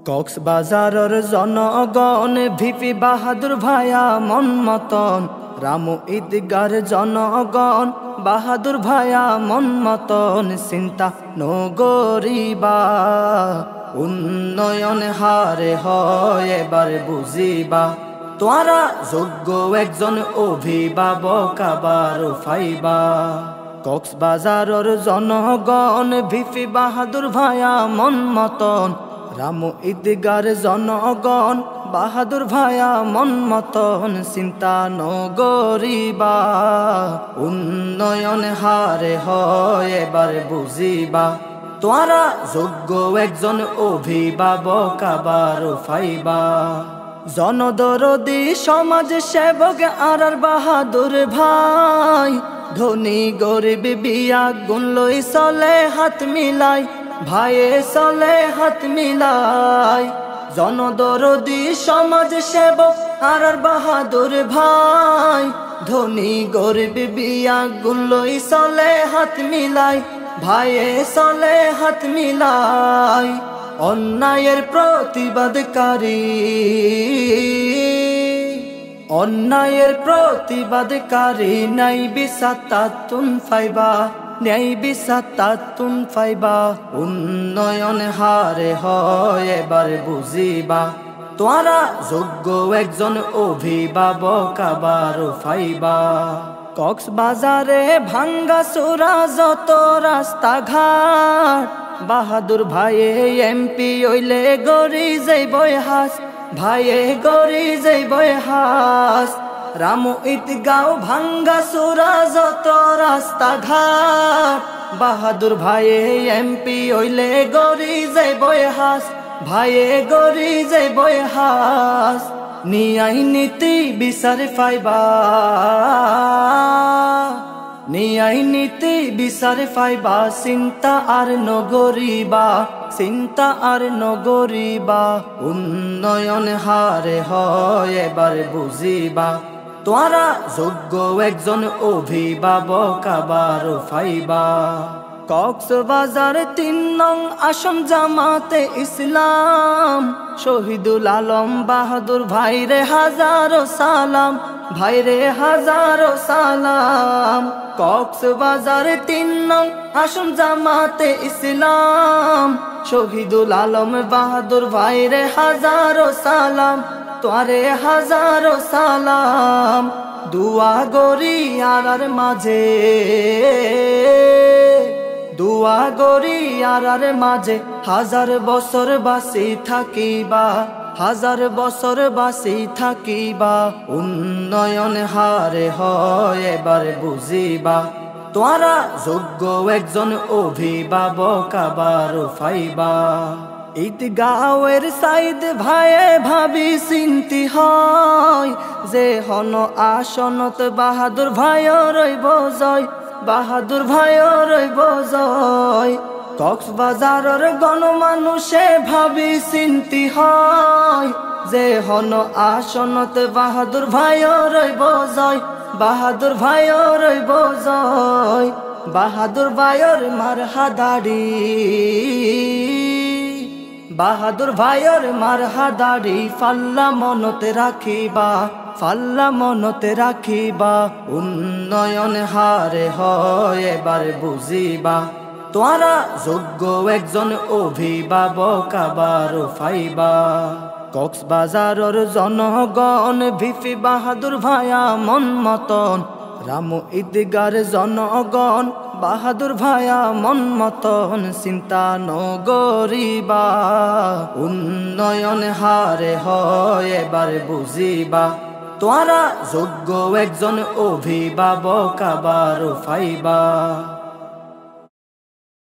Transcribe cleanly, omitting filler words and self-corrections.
কক্সবাজারের জনগণ ভিপি বাহাদুর ভাইয়া মন মতন, রামু ঈদগার জনগণ বাহাদুর ভাইয়া মন মতন, চিন্তা নগরিবা উন্নয়ন হারে হয় এবার বুঝিবা, তোরা যোগ্য একজন অভিভাবক আবার ফাইবা। কক্সবাজারের জনগণ ভিপি বাহাদুর ভাইয়া মন মতন, রামু ঈদগার জনগণ বাহাদুর ভাইয়া মন মতন, চিন্তা নগরিবা উন্নয়ন হারে হয় এবার বুঝিবা, তোরা যোগ্য একজন অভিভাবক আবার ফাইবা। জনদরদি সমাজ সেবক আর বাহাদুর ভাই, ধনী গরিব বিয়া গুণ লই চলে হাত মিলাই, ভাইয়ে চলে হাত মিলাই। জনদরদি সমাজ সেবক আর বাহাদুর ভাই, ধনী গরিব বিয়া গুণ লই চলে হাত মিলাই, ভাইয়ে চলে হাত মিলাই। অন্যায়ের প্রতিবাদকারী, অন্যায়ের প্রতিবাদকারী নাই বিচার তাতুন ফাইবা, ন্যায় বিচার তাতুন ফাইবা, উন্নয়ন হারে হয় এবার বুঝিবা, তোরা যোগ্য একজন অভিভাবক আবার ফাইবা। কক্সবাজারে ভাঙ্গা চোরা যত রাস্তাঘাট, বাহাদুর ভাইয়ে এমপি হইলে গড়ি যাইব হাস, ভাইয়ে গড়ি যাইব হাস। রামু ঈদগাঁও ভাঙ্গা চোরা যত রাস্তাঘাট, বাহাদুর ভাইয়ে এমপি হইলে গড়ি যাইব হাস, ভাইয়ে গড়ি যাইব হাস। নিয়াই নীতি বিচার ফাইবা, নিয়াই নীতি বিচার ফাইবা, চিন্তা আর নগরিবা, চিন্তা আর নগরিবা, উন্নয়ন হারে হয় এবার বুঝিবা, তোরা যোগ্য একজন অভিভাবক আবার ফাইবা। কক্সবাজার ৩ নং আসন জামাতে ইসলাম, শহীদুল আলম বাহাদুর ভাইরে হাজারো সালাম, ভাইরে হাজারো সালাম। কক্সবাজার ৩ নং আসন জামাতে ইসলাম, শহীদুল আলম বাহাদুর ভাইরে হাজারো সালাম, তোরে হাজারো সালাম। দুয়া গরি আর মাঝে, দুয়া গরি আর মাঝে, হাজার বছর বাসি থাকিবা, হাজার বছর বাসি থাকিবা, উন্নয়ন হারে হয় এবার বুঝিবা, তোরা যোগ্য একজন অভিভাবক আবার ফাইবা। ঈদগাঁওয়ের সাইদ ভাইয়ে ভাবি চিন্তি হয়, যে হন আসনত বাহাদুর ভাইও রইব জয়, বাহাদুর ভাইও রইব জয়। কক্সবাজারের গণমানুষে ভাবি চিন্তি হয়, যে হন আসনত বাহাদুর ভাইও রইব জয়, বাহাদুর ভাইও রইব জয়। বাহাদুর ভাইয়ের মারহা দাড়ি, বাহাদুর ভাইয়ের মারহা দাড়ি, ফাল্লা মনতে রাখিবা, ফাল্লা মনতে রাখিবা, উন্নয়ন হারে হয় এবার বুঝিবা, তোরা যোগ্য একজন অভিভাবক আবার ফাইবা। কক্সবাজারের জনগণ ভিপি বাহাদুর ভাইয়া মন মতন, রামু ঈদগার জনগণ বাহাদুর ভাইয়া মন মতন, চিন্তা নগরিবা উন্নয়ন হারে হয় এবার বুঝিবা, তোরা যোগ্য একজন অভিভাবক আবার ফাইবা।